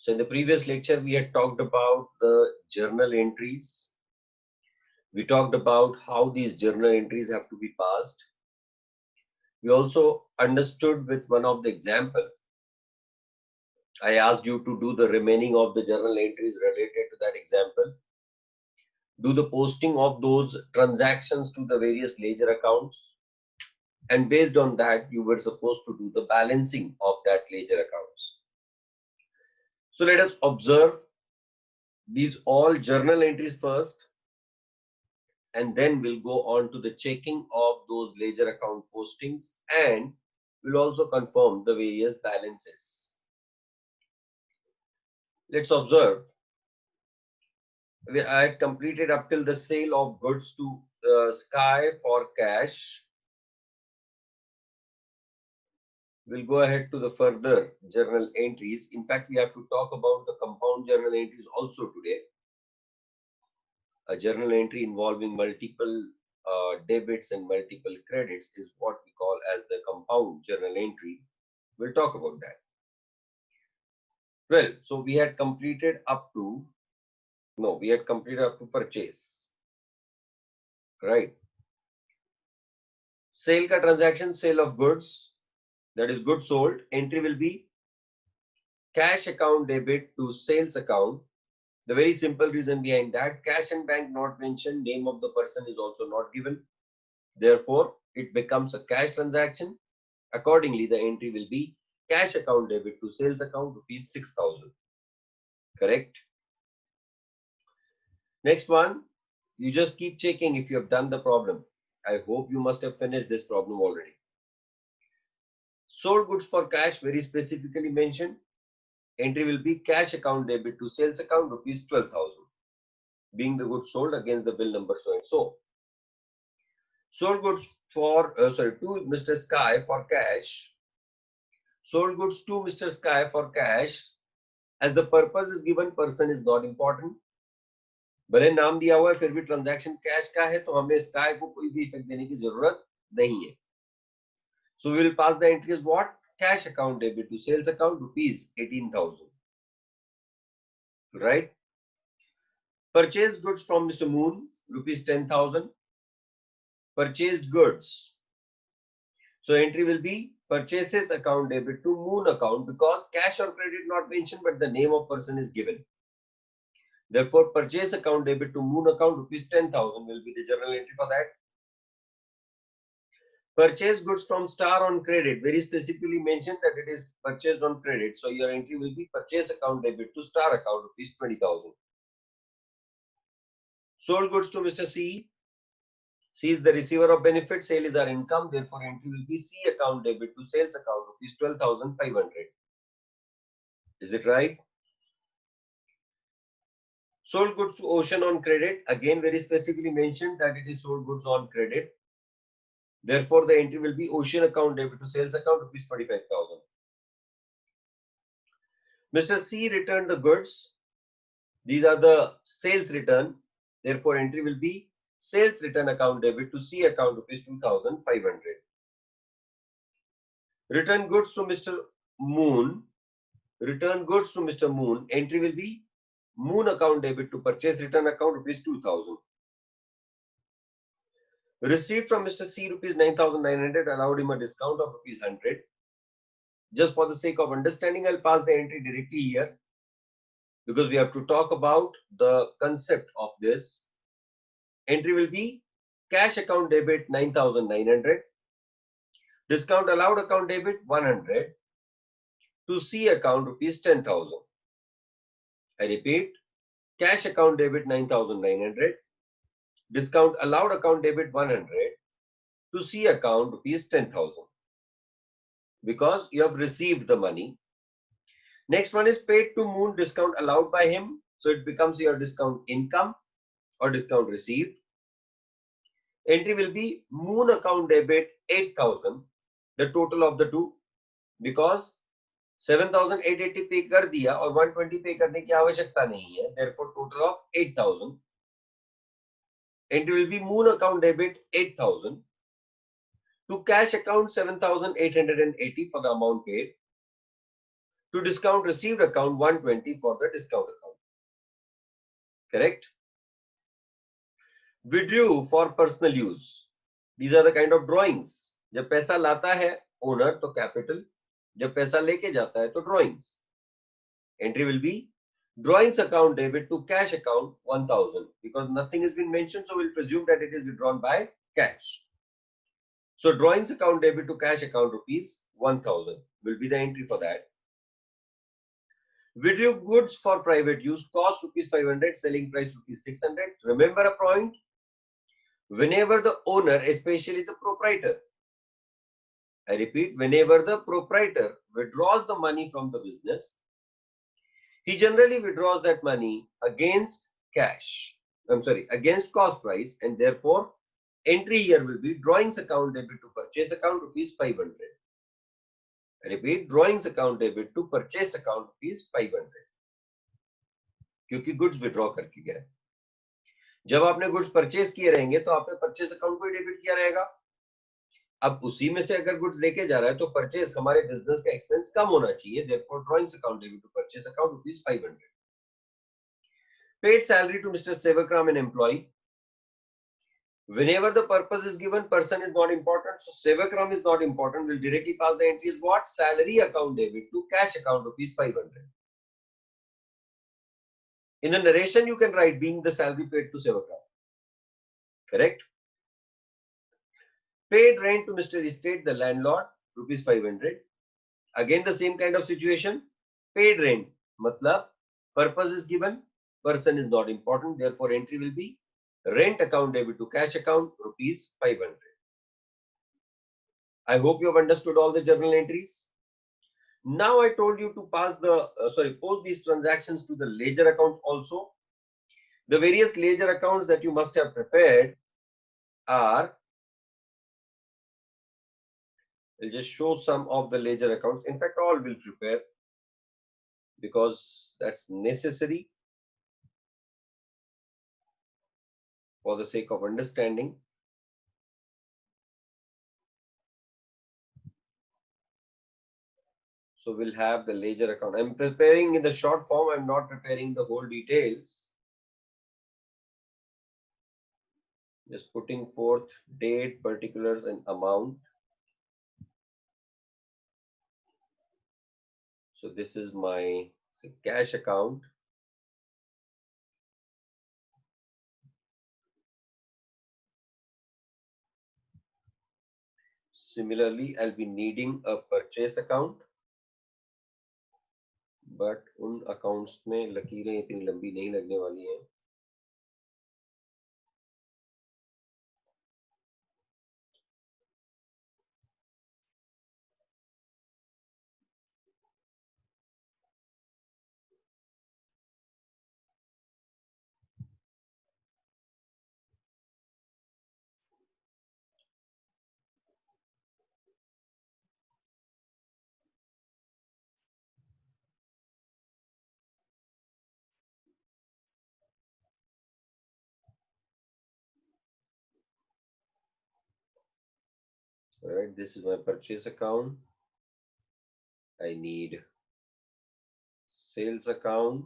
So in the previous lecture, we had talked about the journal entries. We talked about how these journal entries have to be passed. We also understood with one of the example. I asked you to do the remaining of the journal entries related to that example. Do the posting of those transactions to the various ledger accounts. And based on that, you were supposed to do the balancing of that ledger accounts. So let us observe these all journal entries first, and then we'll go on to the checking of those ledger account postings, and we'll also confirm the various balances. Let's observe. I had completed up till the sale of goods to Sky for cash. We'll go ahead to the further journal entries. In fact, we have to talk about the compound journal entries also today. A journal entry involving multiple debits and multiple credits is what we call as the compound journal entry. We'll talk about that. Well, so we had completed up to, we had completed up to purchase, right? Sale ka transaction, sale of goods, that is goods sold. Entry will be cash account debit to sales account. The very simple reason behind that, cash and bank not mentioned, name of the person is also not given. Therefore, it becomes a cash transaction. Accordingly, the entry will be cash account debit to sales account rupees 6,000. Correct? Next one, you just keep checking if you have done the problem. I hope you must have finished this problem already. Sold goods for cash, very specifically mentioned. Entry will be cash account debit to sales account rupees 12,000, being the goods sold against the bill number so and so. Sold goods for to Mr. Sky for cash. Sold goods to Mr. Sky for cash. As the purpose is given, person is not important. भले नाम दिया हुआ है फिर भी transaction cash का है तो हमें स्काई को कोई भी इफेक्ट देने की जरूरत नहीं है. So we will pass the entry as what? Cash account debit to sales account rupees 18,000. Right? Purchased goods from Mr. Moon rupees 10,000. Purchased goods. So entry will be purchases account debit to Moon account because cash or credit not mentioned but the name of person is given. Therefore, purchase account debit to Moon account rupees 10,000 will be the journal entry for that. Purchase goods from Star on credit, very specifically mentioned that it is purchased on credit. So your entry will be purchase account debit to Star account rupees 20,000. Sold goods to Mr. C. C is the receiver of benefit, sale is our income. Therefore, entry will be C account debit to sales account rupees 12,500. Is it right? Sold goods to Ocean on credit, again very specifically mentioned that it is sold goods on credit. Therefore, the entry will be Ocean account debit to sales account rupees 25,000. Mr. C returned the goods. These are the sales return. Therefore, entry will be sales return account debit to C account rupees 2,500. Return goods to Mr. Moon. Return goods to Mr. Moon. Entry will be Moon account debit to purchase return account rupees 2,000. Receipt from Mr. C rupees 9,900 allowed him a discount of rupees 100. Just for the sake of understanding, I'll pass the entry directly here because we have to talk about the concept of this. Entry will be cash account debit 9,900. Discount allowed account debit 100 to C account rupees 10,000. I repeat, cash account debit 9,900. Discount allowed account debit 100 to C account rupees 10,000 because you have received the money. Next one is paid to Moon, discount allowed by him. So it becomes your discount income or discount received. Entry will be Moon account debit 8,000, the total of the two, because 7,880 पे कर दिया और 120 पे करने की आवश्यकता नहीं है. Therefore, total of 8,000. Entry will be Moon account debit 8,000 to cash account 7,880 for the amount paid. To discount received account 120 for the discount account. Correct? Withdrew for personal use. These are the kind of drawings. जब पैसा लाता है owner तो capital, जब पैसा लेके जाता है तो drawings. Entry will be drawings account debit to cash account 1000 because nothing has been mentioned, so we'll presume that it is withdrawn by cash. So drawings account debit to cash account rupees 1000 will be the entry for that. Withdrew goods for private use, cost rupees 500, selling price rupees 600. Remember a point? Whenever the owner, especially the proprietor, I repeat, whenever the proprietor withdraws the money from the business, he generally withdraws that money against cash. Against cost price, and therefore entry here will be drawings account debit to purchase account rupees 500. I repeat, drawings account debit to purchase account rupees 500. क्योंकि goods withdraw करके गया। जब आपने goods purchase किए रहेंगे तो आपने purchase account को डेबिट किया रहेगा। अब उसी में से अगर गुड्स लेके जा रहा है तो परचेज हमारे बिजनेस का एक्सपेंस कम होना चाहिए, therefore drawings account debit to purchase account rupees 500. Paid salary to Mr. Sevakram, an employee. Whenever the purpose is given, person is not important, so Sevakram is not important. We'll directly pass the entries. What? Salary account debit to cash account rupees 500. In the narration, you can write being the salary paid to Sevakram. Correct? Paid rent to Mr. Estate, the landlord, rupees 500. Again, the same kind of situation. Paid rent, matlab, purpose is given, person is not important. Therefore, entry will be rent account debit to cash account, rupees 500. I hope you have understood all the journal entries. Now I told you to pass the, post these transactions to the ledger accounts also. The various ledger accounts that you must have prepared are, I'll just show some of the ledger accounts. In fact, all will prepare because that's necessary for the sake of understanding. So we'll have the ledger account. I'm preparing in the short form. I'm not preparing the whole details. Just putting forth date, particulars, and amount. So this is my cash account. Similarly, I'll be needing a purchase account. But उन accounts में लकीरें इतनी लंबी नहीं लगने वाली हैं. All right, this is my purchase account. I need sales account.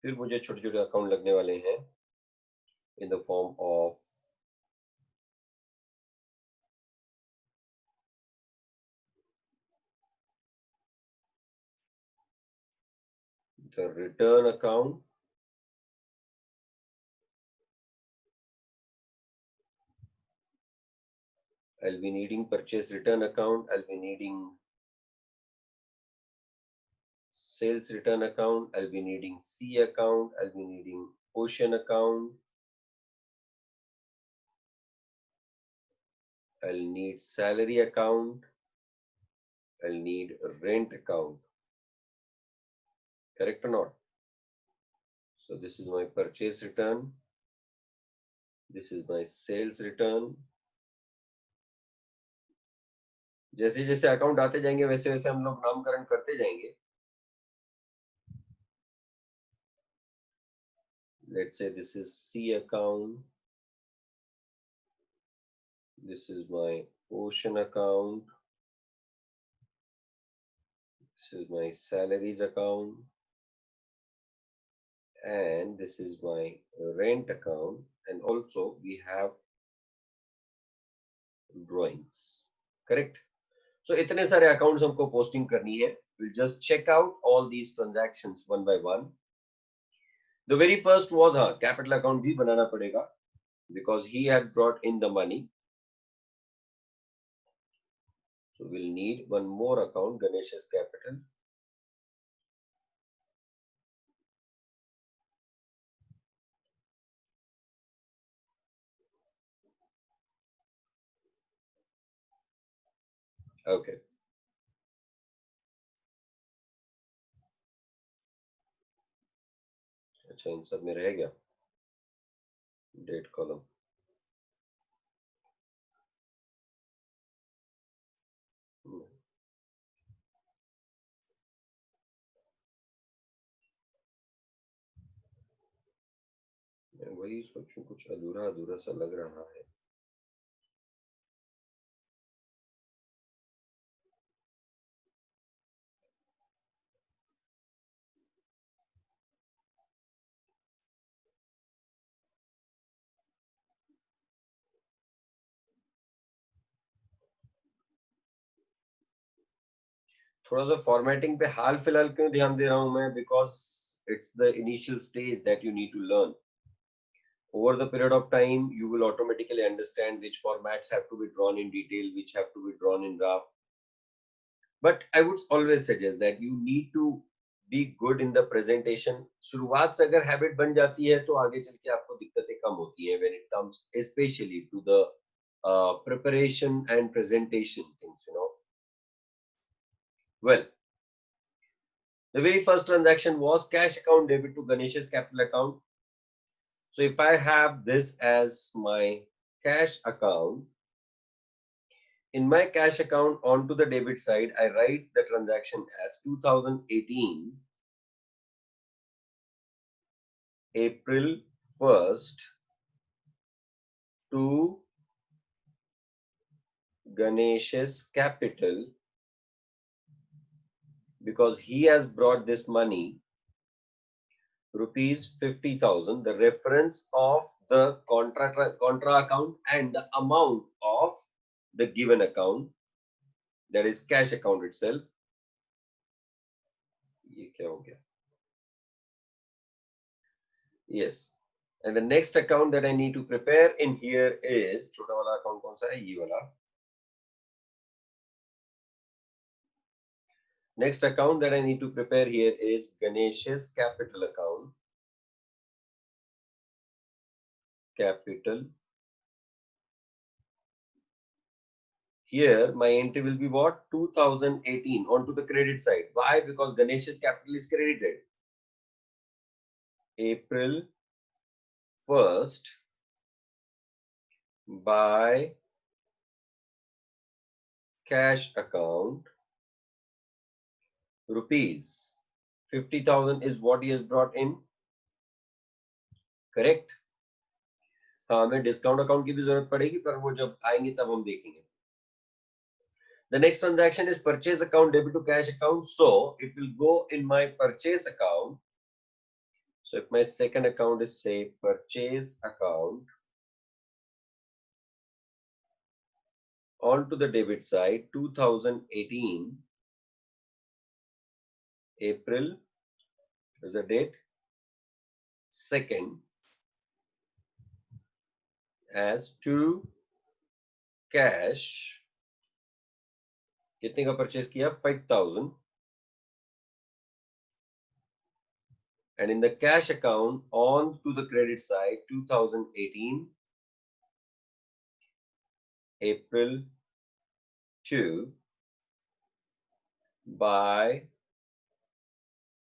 फिर मुझे छोटे छोटे अकाउंट लगने वाले हैं in the form of the return account. I'll be needing purchase return account. I'll be needing sales return account. I'll be needing C account. I'll be needing ocean account. I'll need salary account. I'll need rent account. Correct or not? So this is my purchase return. This is my sales return. जैसे जैसे account आते जाएंगे वैसे वैसे हम लोग नामकरण करते जाएंगे. Let's say this is C account. This is my ocean account. This is my salaries account, and this is my rent account, and also we have drawings. Correct? So इतने सारे accounts हमको posting करनी है. We'll just check out all these transactions one by one. The very first was capital account भी बनाना पड़ेगा because he had brought in the money. So we'll need one more account, Ganesh's capital. Okay. अच्छा इन सब में रह गया date column. मैं वही सोचूं, कुछ अधूरा अधूरा सा लग रहा है. थोड़ा सा फॉर्मेटिंग पे हाल फिलहाल क्यों ध्यान दे रहा हूं मैं, because it's the initial stage that you need to learn. Over the period of time you will automatically understand which formats have to be drawn in detail, which have to be drawn in rough. But I would always suggest that you need to be good in the presentation. शुरुआत से अगर habit बन जाती है तो आगे चल के आपको दिक्कतें कम होती हैं when it comes especially to the preparation and presentation things, you know. Well, the very first transaction was cash account debit to Ganesh's capital account. So if I have this as my cash account, in my cash account onto the debit side, I write the transaction as 2018 April 1st to Ganesh's capital, because he has brought this money rupees 50,000, the reference of the contra account and the amount of the given account, that is cash account itself. ये क्या हो गया? Yes. And the next account that I need to prepare in here is, छोटा वाला account कौन सा है? ये वाला. Next account that I need to prepare here is Ganesh's capital account. Capital. Here my entry will be what? 2018 onto the credit side. Why? Because Ganesh's capital is credited. April 1st by cash account rupees 50,000 is what he has brought in. Correct? हाँ, हमें discount account की भी जरूरत पड़ेगी, पर वो जब आएंगे तब हम देखेंगे. The next transaction is purchase account debit to cash account, so it will go in my purchase account. So if my second account is say purchase account, on to the debit side 2018 April is the date 2nd as to cash. कितने का purchase किया? 5,000. And in the cash account on to the credit side 2018 April 2 by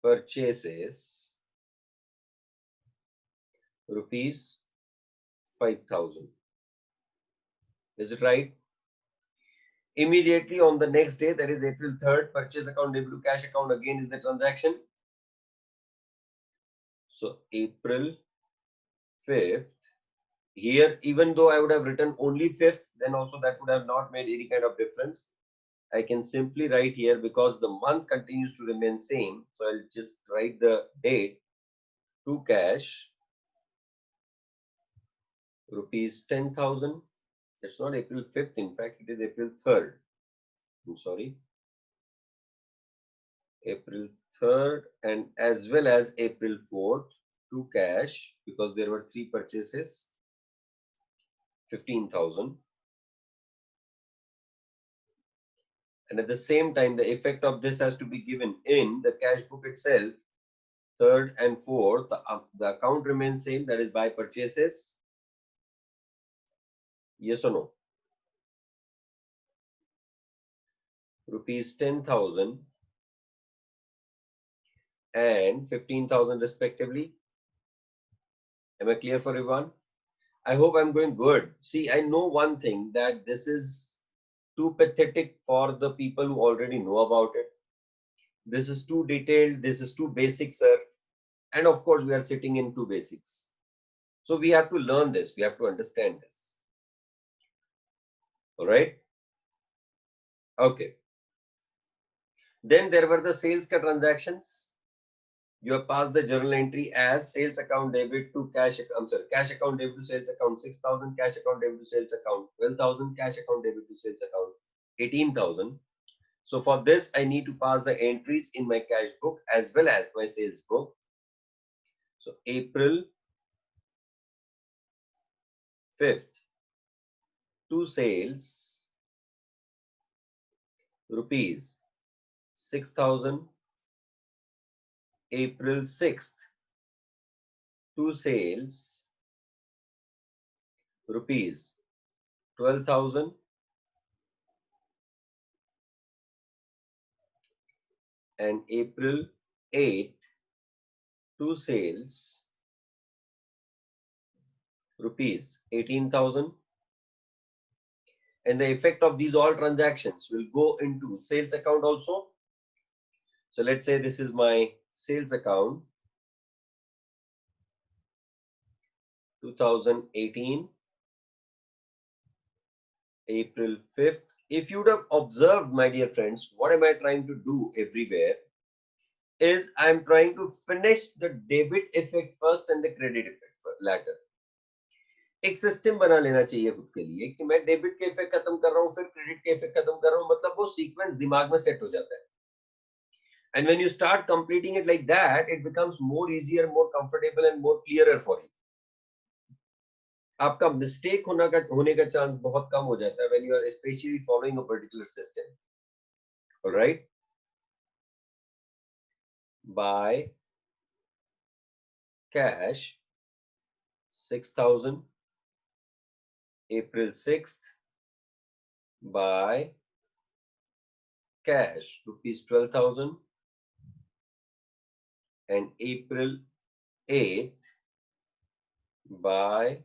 purchases rupees 5,000. Is it right? Immediately on the next day, that is April 3rd, purchase account debit to cash account again is the transaction. So April 5th. Here, even though I would have written only 5th, then also that would have not made any kind of difference. I can simply write here because the month continues to remain same. So I'll just write the date to cash rupees 10,000. It's not April 5th. In fact, it is April 3rd. I'm sorry. April 3rd and as well as April 4th to cash because there were 3 purchases, 15,000. And at the same time, the effect of this has to be given in the cash book itself. 3rd and 4th, the account remains same, that is by purchases. Yes or no? Rupees 10,000 and 15,000 respectively. Am I clear for everyone? I hope I'm going good. See, I know one thing, that this is too pathetic for the people who already know about it. This is too detailed. This is too basic, sir. And of course, we are sitting in too basics. So we have to learn this. We have to understand this. All right. Okay. Then there were the sales ka transactions. You have passed the journal entry as sales account debit to cash. I'm sorry, cash account debit to sales account 6,000, cash account debit to sales account 12,000, cash account debit to sales account 18,000. So for this, I need to pass the entries in my cash book as well as my sales book. So April 5th to sales rupees 6,000. April 6th to sales rupees 12,000. And April 8th to sales rupees 18,000. And the effect of these all transactions will go into sales account also. So let's say this is my sales account 2018 April 5th. If you would have observed, my dear friends, what am I trying to do everywhere is I'm trying to finish the debit effect first and the credit effect later. एक system बना लेना चाहिए खुद के लिए कि मैं debit के इफेक्ट खत्म कर रहा हूं फिर क्रेडिट के इफेक्ट खत्म कर रहा हूं, मतलब वो सीक्वेंस दिमाग में सेट हो जाता है. And when you start completing it like that, it becomes more easier, more comfortable and more clearer for you. आपका मिस्टेक होने का चांस बहुत कम हो जाता है when you are especially following a particular system. All right. By cash 6,000 April 6th. By cash rupees 12,000 and April 8th by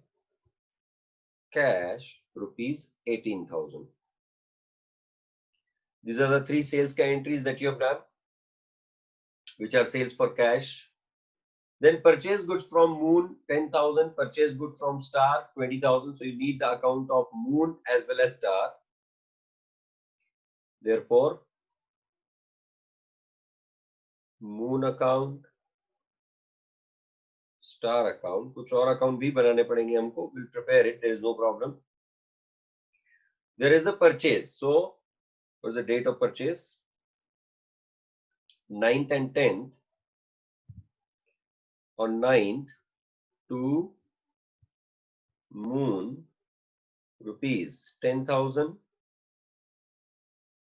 cash rupees 18,000. These are the 3 sales entries that you have done, which are sales for cash. Then purchase goods from Moon 10,000, purchase goods from Star 20,000. So you need the account of Moon as well as Star. Therefore, Moon account, Star account, कुछ और account भी बनाने पड़ेंगे हमको. We'll prepare it. There is no problem. There is a purchase. So, what is the date of purchase? 9th and 10th. On 9th to Moon rupees 10,000.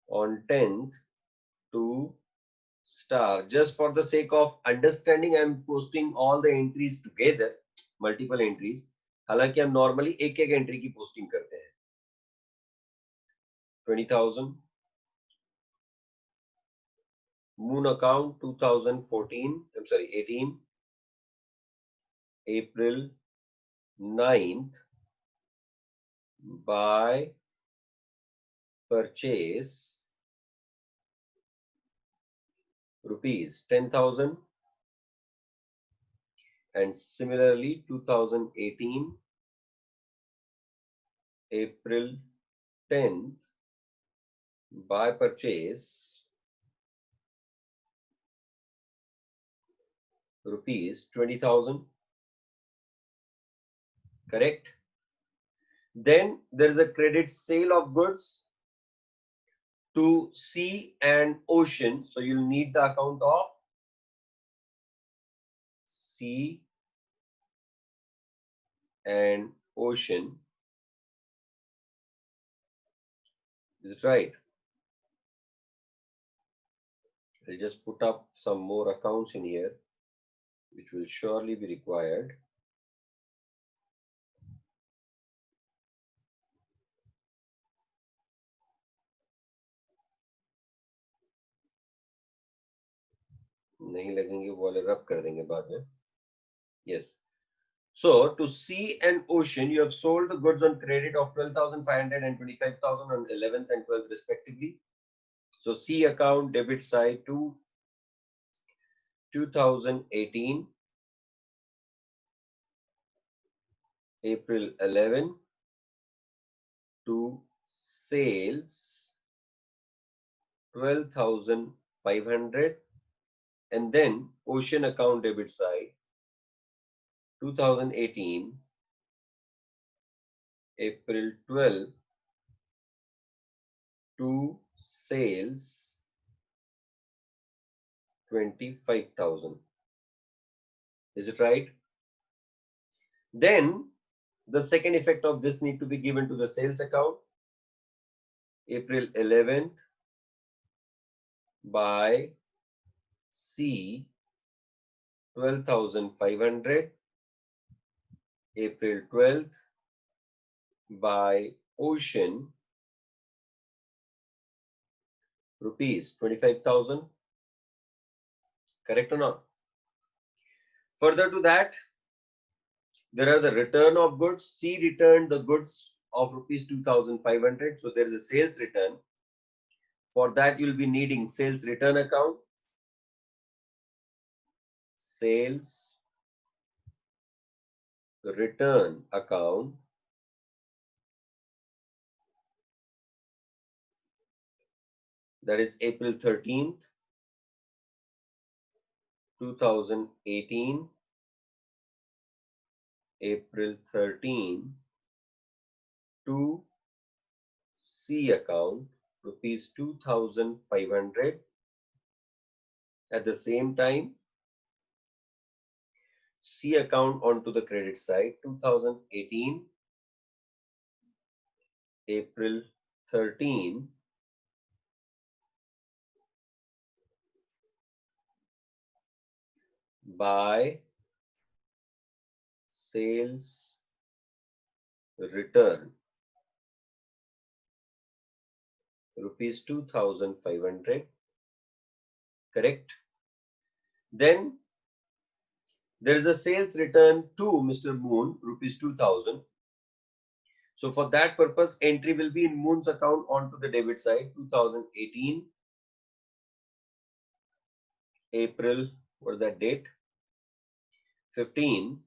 On 10th to Star. Just for the sake of understanding, I am posting all the entries together, multiple entries. हालांकि हम normally एक एक entry की posting करते हैं. 20,000. Moon account 2014. I'm sorry, 18. April 9th by purchase rupees 10,000. And similarly 2018 April 10th by purchase rupees 20,000. Correct. Then there is a credit sale of goods to sea and ocean. So you'll need the account of sea and ocean. Is it right? I'll just put up some more accounts in here, which will surely be required. नहीं लगेंगे वो वाले रब कर देंगे बाद में. Yes. So to sea and ocean, you have sold the goods on credit of 12,500 and 25,000 on 11th and 12th respectively. So sea account debit side to 2018 April 11 to sales 12,500, and then ocean account debit side 2018 April 12 to sales 25,000. Is it right? Then the second effect of this need to be given to the sales account. April 11th by C 12,500. April 12th by ocean rupees 25,000. Correct or not? Further to that, there are the return of goods. C returned the goods of rupees 2,500. So there is a sales return. For that, you'll be needing sales return account, sales return account, that is April 13th, 2018, April 13 to C account, rupees 2,500. At the same time, C account onto the credit side, 2018, April 13 by sales return rupees 2,500. Correct. Then there is a sales return to Mr. Moon, rupees 2,000. So for that purpose, entry will be in Moon's account onto the debit side, 2018 April, what is that date? 15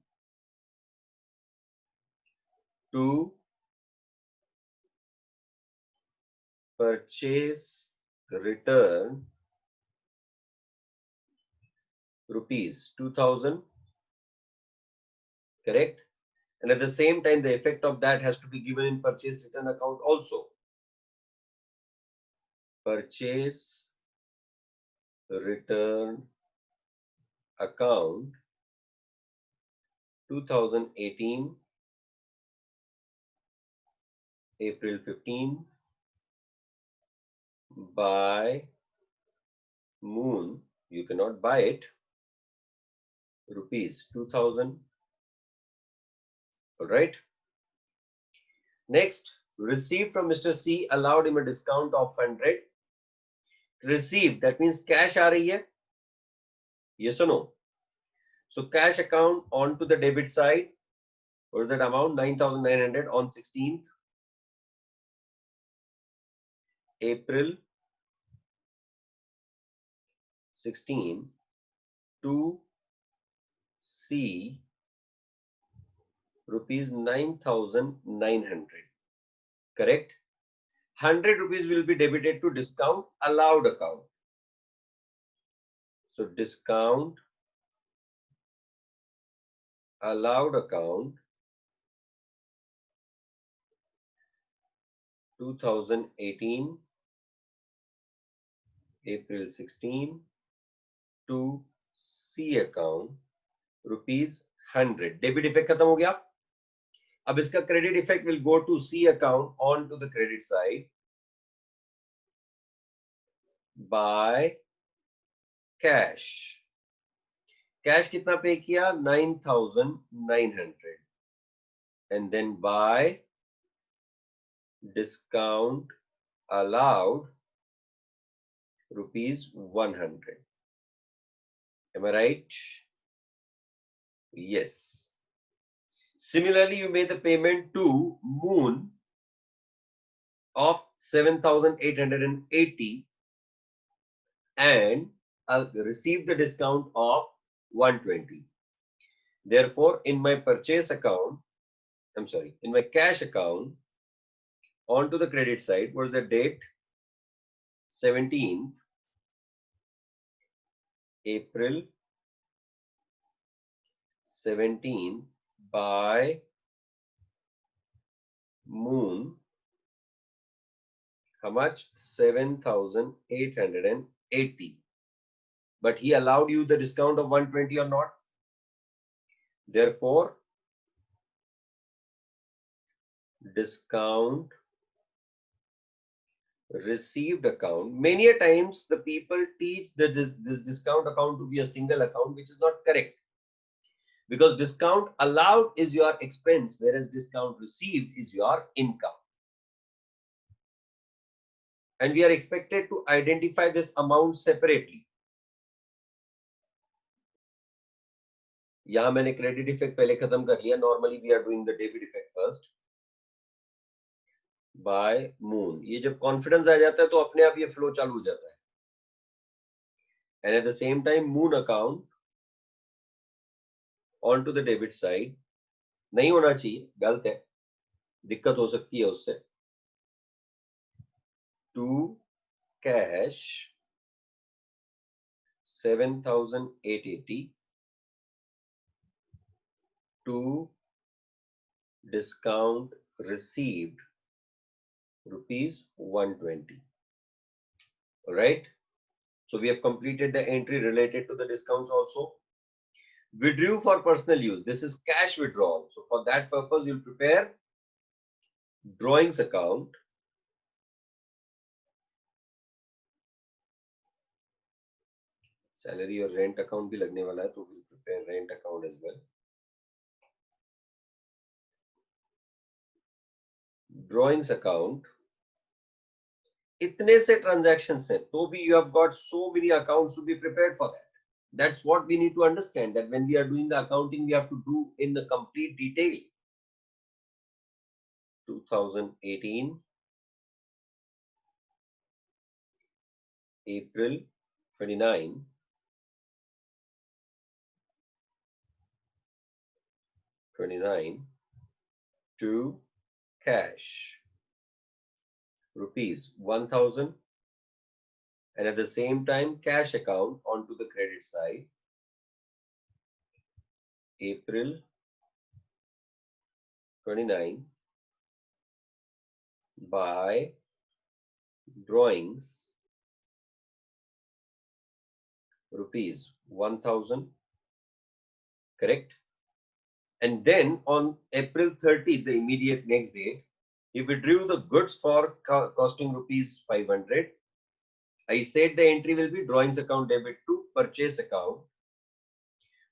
to purchase return rupees 2,000. Correct. And at the same time, the effect of that has to be given in purchase return account also. Purchase return account 2018 April 15 by Moon. You cannot buy it. Rupees 2,000. All right. Next, received from Mr. C allowed him a discount of 100. Received, that means cash aa rahi hai. Yes or no? So cash account onto the debit side. What is that amount? 9,900 on 16th April 16 to C rupees 9,900. Correct. 100 rupees will be debited to discount allowed account. So discount allowed account 2018 April 16 to C account rupees 100. Debit effect खत्म हो गया. अब इसका credit effect will go to C account on to the credit side by cash. Cash कितना पे किया? 9,900 and then by discount allowed rupees 100. Am I right? Yes. Similarly, you made the payment to Moon of 7,880 and received the discount of 120. Therefore, in my purchase account, in my cash account, onto the credit side, what is the date? 17th April 17 by Moon. How much? 7,880. But he allowed you the discount of 120 or not? Therefore, discount received account. Many a times the people teach this discount account to be a single account, which is not correct. Because discount allowed is your expense, whereas discount received is your income. And we are expected to identify this amount separately. यहाँ मैंने credit effect पहले खत्म कर लिया. Normally we are doing the debit effect first. By Moon. ये जब confidence आ जाता है तो अपने आप ये flow चालू हो जाता है. And at the same time Moon account onto the debit side. नहीं होना चाहिए, गलत है, दिक्कत हो सकती है उससे. To cash 7,880 to discount received rupees 120. All right. So we have completed the entry related to the discounts also. Withdrew for personal use. This is cash withdrawal. So for that purpose, you'll prepare drawings account. Salary or rent account भी लगने वाला है, तो we'll prepare rent account as well. Drawings account. इतने से transactions हैं, तो भी you have got so many accounts to be prepared for that. That's what we need to understand, that when we are doing the accounting, we have to do in the complete detail. 2018 April 29 to cash rupees 1,000 and at the same time cash account onto the credit side April 29 by drawings rupees 1,000, correct? And then on April 30th, the immediate next day, he withdrew the goods for costing rupees 500. I said the entry will be drawings account debit to purchase account.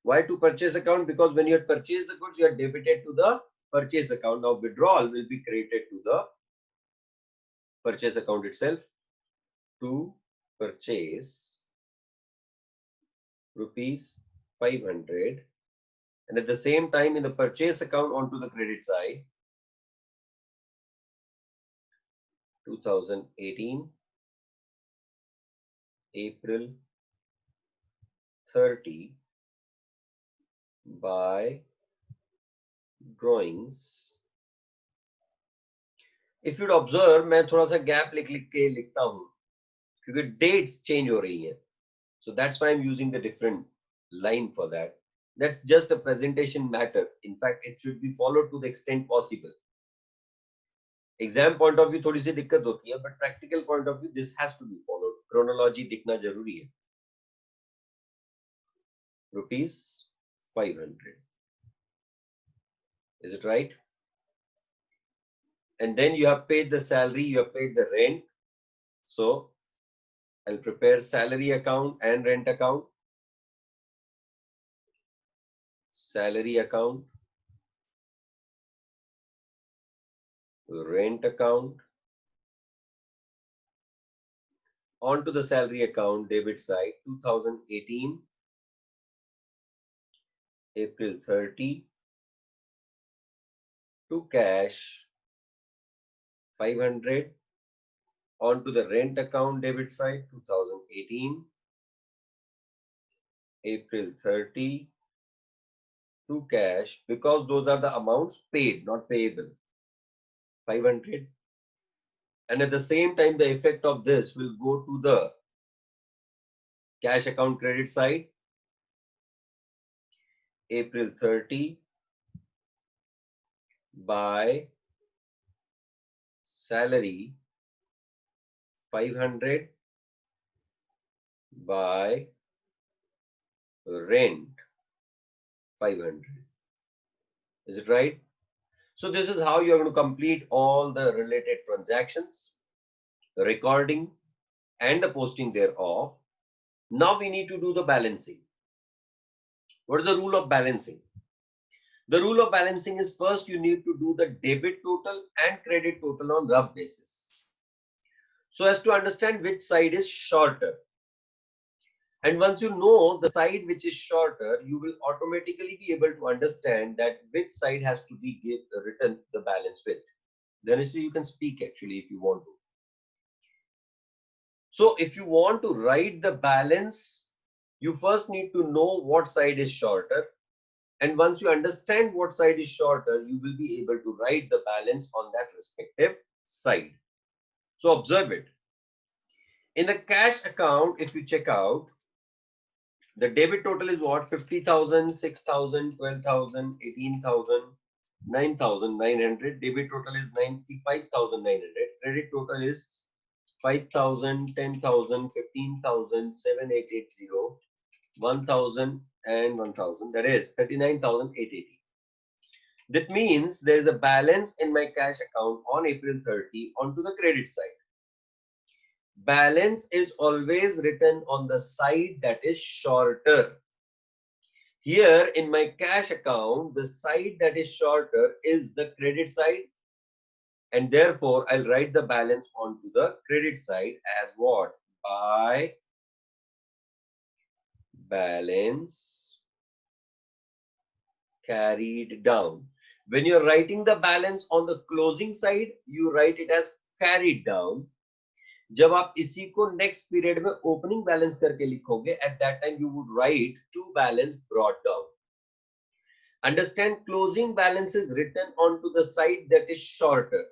Why to purchase account? Because when you had purchased the goods, you are debited to the purchase account. Now withdrawal will be created to the purchase account itself. To purchase rupees 500 and at the same time in the purchase account onto the credit side 2018 April 30 by drawings If you'd observe, मैं थोड़ा सा gap लिख लिख के लिखता हूँ क्योंकि dates change हो रही हैं. So that's why I'm using the different line for that. That's just a presentation matter. In fact, it should be followed to the extent possible. Exam point of view थोड़ी सी दिक्कत होती है, but practical point of view, this has to be followed. Chronology दिखना जरूरी है. Rupees 500. Is it right? And then you have paid the salary, you have paid the rent. So I'll prepare salary account and rent account. Salary account, rent account. On to the salary account, debit side, 2018, April 30, to cash, 500. On to the rent account, debit side, 2018, April 30, to cash, because those are the amounts paid, not payable, 500. And at the same time, the effect of this will go to the cash account credit side, April 30, by salary, 500, by rent, 500. Is it right? So this is how you're going to complete all the related transactions, the recording and the posting thereof. Now we need to do the balancing. What is the rule of balancing? The rule of balancing is, first you need to do the debit total and credit total on rough basis, so as to understand which side is shorter. And once you know the side which is shorter, you will automatically be able to understand that which side has to be written the balance with. Then you can speak actually if you want to. So if you want to write the balance, you first need to know what side is shorter. And once you understand what side is shorter, you will be able to write the balance on that respective side. So observe it. In the cash account, if you check out, the debit total is what? 50,000, 6,000, 12,000, 18,000, 9,900. Debit total is 95,900. Credit total is 5,000, 10,000, 15,000, 7,880, 1,000 and 1,000. That is 39,880. That means there is a balance in my cash account on April 30 onto the credit side. Balance is always written on the side that is shorter. Here in my cash account, the side that is shorter is the credit side, and therefore I'll write the balance onto the credit side as what? By balance carried down. When you're writing the balance on the closing side, you write it as carried down. जब आप इसी को next period में opening balance करके लिखोगे, at that time you would write to balance brought down. Understand, closing balance is written onto the side that is shorter,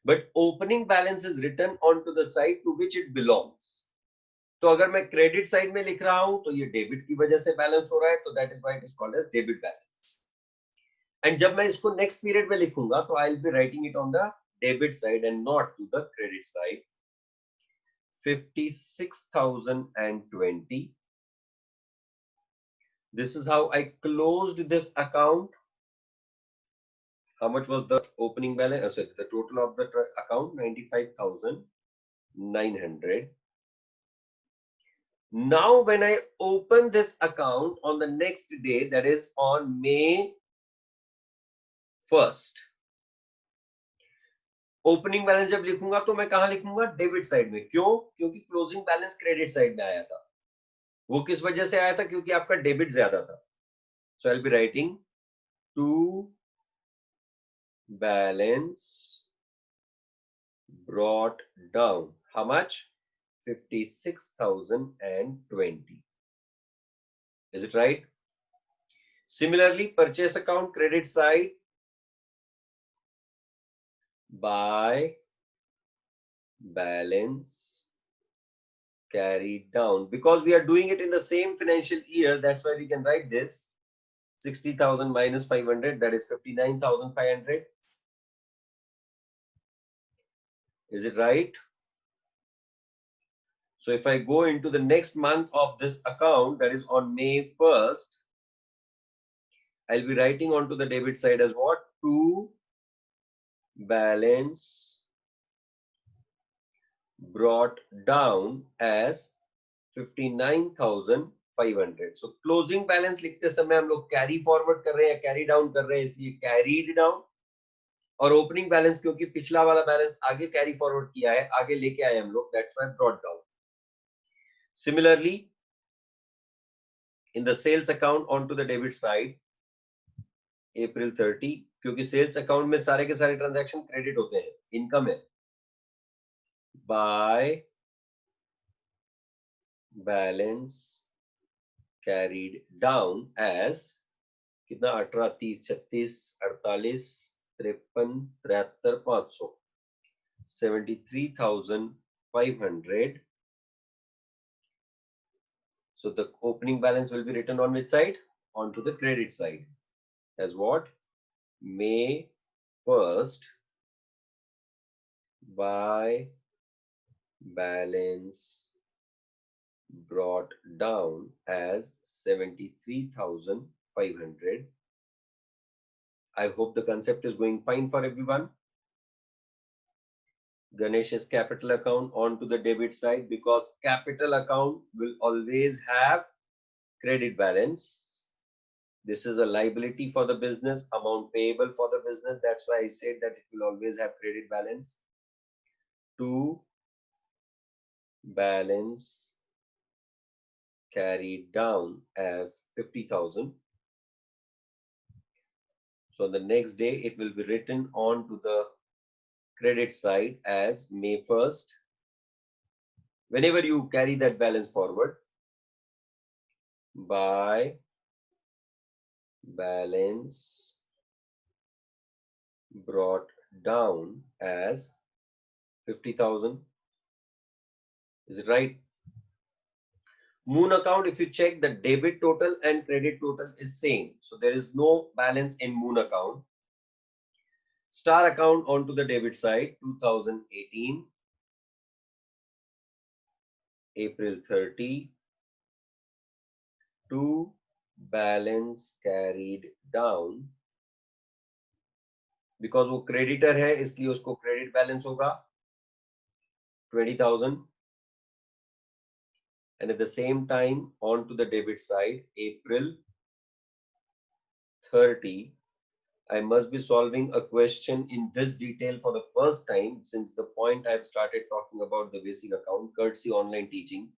but opening balance is written onto the side to which it belongs. तो अगर मैं credit side में लिख रहा हूं तो ये debit की वजह से बैलेंस हो रहा है, तो that is why it is called as debit balance. And जब मैं इसको नेक्स्ट पीरियड में लिखूंगा तो I will be writing it on the debit side and not to the credit side. 56,020. This is how I closed this account. How much was the opening balance? Sorry, the total of the account, 95,900. Now, when I open this account on the next day, that is on May 1st, opening balance जब लिखूंगा तो मैं कहां लिखूंगा? Debit side में. क्यों? क्योंकि closing balance credit side में आया था. वो किस वजह से आया था? क्योंकि आपका डेबिट ज्यादा था. So I will be writing to balance brought down. How much? 56,020. Is it right? Similarly, purchase account credit side, by balance carried down. Because we are doing it in the same financial year, that's why we can write this 60,000 minus 500, that is 59,500. Is it right? So if I go into the next month of this account, that is on May 1st, I'll be writing onto the debit side as what? To balance brought down as 59,500. So closing balance लिखते समय हम लोग carry forward कर रहे हैं, carry down कर रहे हैं, इसलिए carried down. और opening balance क्योंकि पिछला वाला balance आगे carry forward किया है, आगे लेके आए हम लोग, that's why brought down. Similarly, in the sales account onto the debit side, April 30, क्योंकि sales account में सारे के सारे transaction credit होते हैं, income है, by balance carried down as कितना 18, 30, 36, 48, 53, 73, 500, 73,500. So the opening balance will be written on which side? Onto the credit side as what? May 1st by balance brought down as 73,500. I hope the concept is going fine for everyone. Ganesh's capital account onto the debit side, because capital account will always have credit balance. This is a liability for the business, amount payable for the business. That's why I said that it will always have credit balance. To balance carried down as 50,000. So the next day it will be written on to the credit side as May 1st. Whenever you carry that balance forward, by balance brought down as 50,000. Is it right? Moon account, if you check, the debit total and credit total is same. So there is no balance in Moon account. Star account onto the debit side, 2018, April 30, to balance carried down. Because वो creditor है, इसलिए उसको credit balance होगा 20,000. And at the same time, on to the debit side, April 30, I must be solving a question in this detail for the first time since the point I've started talking about the basic account, courtesy online teaching.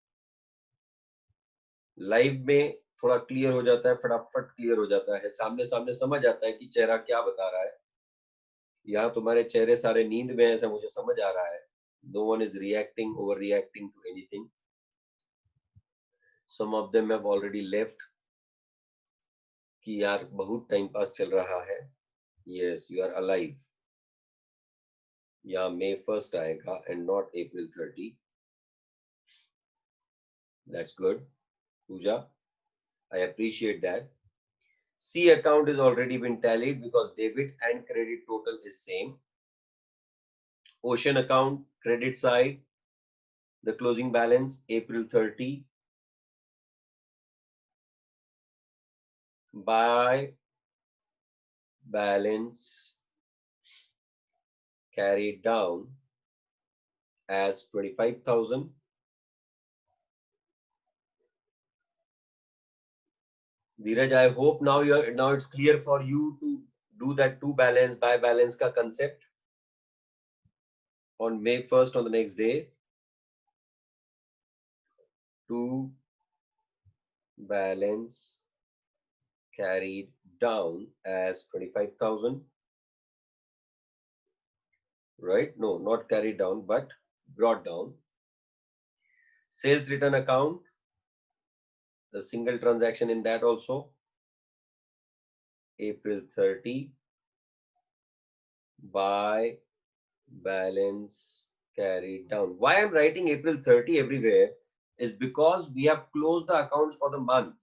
Live में थोड़ा clear हो जाता है, फटाफट clear हो जाता है, सामने सामने समझ आता है कि चेहरा क्या बता रहा है. यहाँ तुम्हारे चेहरे सारे नींद में ऐसा मुझे समझ आ रहा है. No one is reacting, overreacting to anything. Some of them have already left. कि यार बहुत टाइम पास चल रहा है. Yes, you are alive. Yeah, May 1st आएगा and not April 30. That's good. Pooja, I appreciate that. C account is already been tallied because debit and credit total is same. Ocean account, credit side, the closing balance April 30 by balance carried down as 25,000. Dheeraj, I hope now it's clear for you to do that to balance by balance ka concept on May 1st on the next day. To balance carried down as 25,000. Right? No, not carried down, but brought down. Sales return account, the single transaction in that also, April 30 by balance carried down. Why I'm writing April 30 everywhere is because we have closed the accounts for the month.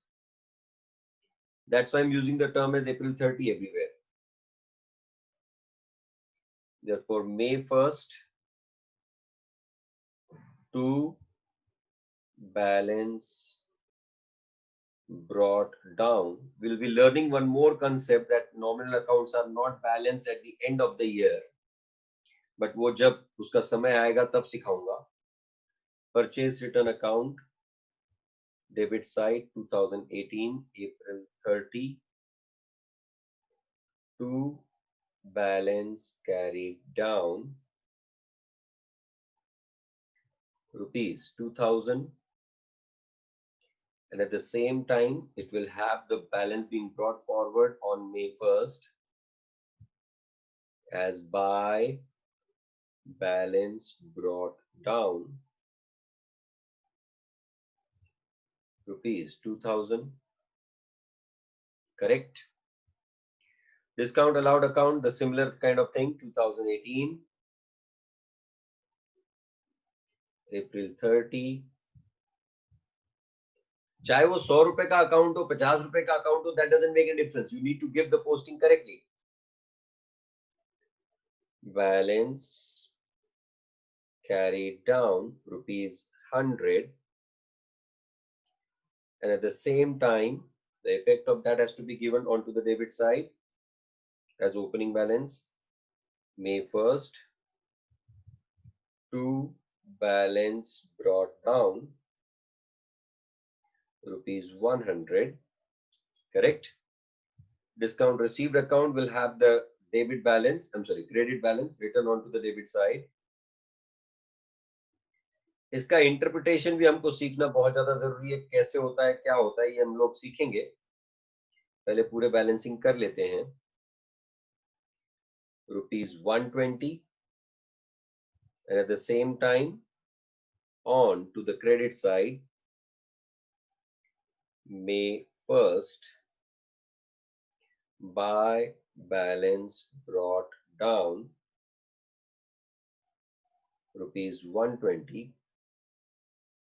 That's why I'm using the term as April 30 everywhere. Therefore, May 1st to balance brought down. We'll be learning one more concept that nominal accounts are not balanced at the end of the year. But वो जब उसका समय आएगा तब सिखाऊंगा. Purchase return account, debit side 2018 April 30 to balance carried down rupees 2000, and at the same time it will have the balance being brought forward on May 1st as by balance brought down rupees 2000. Correct? Discount allowed account, the similar kind of thing, 2018 April 30. चाहे वो 100 रुपए का account हो, 50 रुपए का account हो, that doesn't make any difference. You need to give the posting correctly. Balance carried down rupees 100, and at the same time the effect of that has to be given onto the debit side as opening balance May 1st to balance brought down rupees 100. Correct? Discount received account will have the credit balance written onto the debit side. इसका interpretation भी हमको सीखना बहुत ज्यादा जरूरी है. कैसे होता है, क्या होता है, ये हम लोग सीखेंगे. पहले पूरे बैलेंसिंग कर लेते हैं. Rupees 120, and at the same time on to the credit side May 1st by balance brought down rupees 120.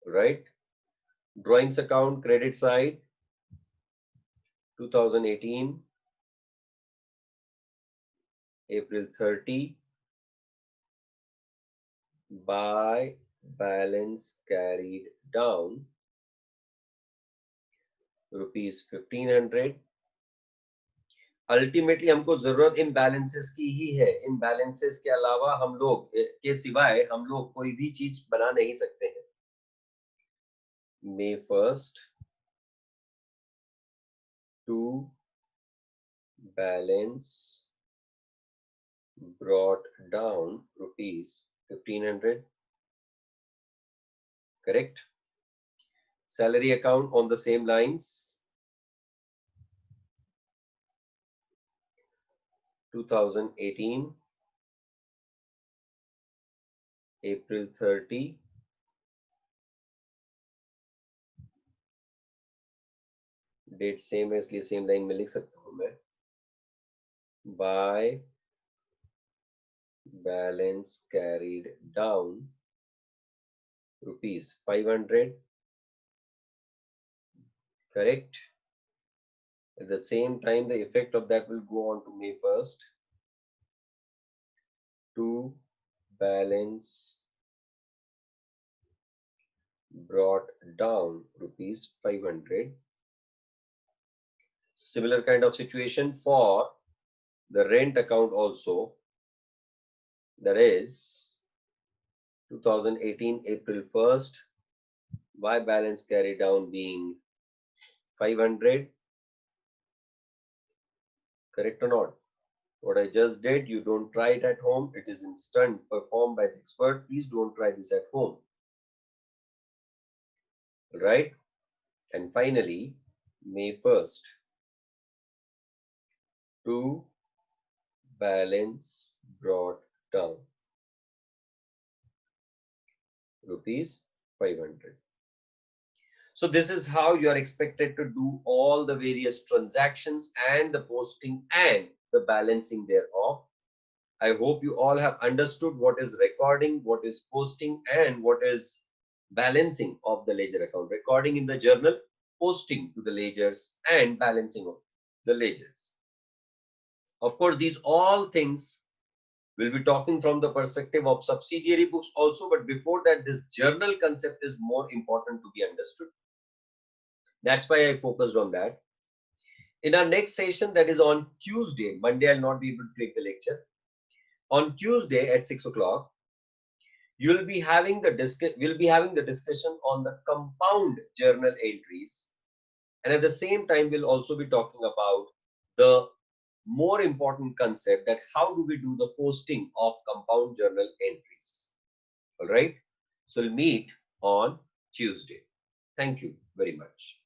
Right? Drawings account credit side 2018 April 30 by balance carried down rupees 1500. Ultimately हमको जरूरत इन balances की ही है. इन balances के अलावा हम लोग के सिवाय हम लोग कोई भी चीज बना नहीं सकते हैं. May 1st to balance brought down rupees 1500. Correct? Salary account on the same lines 2018 April 30 date same है इसलिए सेम लाइन में लिख सकता हूं मैं. by balance carried down rupees 500. Correct? At the same time the effect of that will go on to May 1st to balance brought down rupees 500. Similar kind of situation for the rent account also, that is 2018 April 1st by balance carried down being 500. Correct or not? What I just did, you don't try it at home. It is instant performed by the expert. Please don't try this at home. Right? And finally, May 1st to balance brought down rupees 500. So this is how you are expected to do all the various transactions and the posting and the balancing thereof. I hope you all have understood what is recording, what is posting, and what is balancing of the ledger account. Recording in the journal, posting to the ledgers, and balancing of the ledgers. Of course, these all things we'll be talking from the perspective of subsidiary books also, but before that, this journal concept is more important to be understood. That's why I focused on that. In our next session, that is on Tuesday, Monday, I'll not be able to take the lecture. On Tuesday at 6 o'clock, we'll be having the discussion on the compound journal entries. And at the same time, we'll also be talking about the more important concept that how do we do the posting of compound journal entries. All right. So we'll meet on Tuesday. Thank you very much.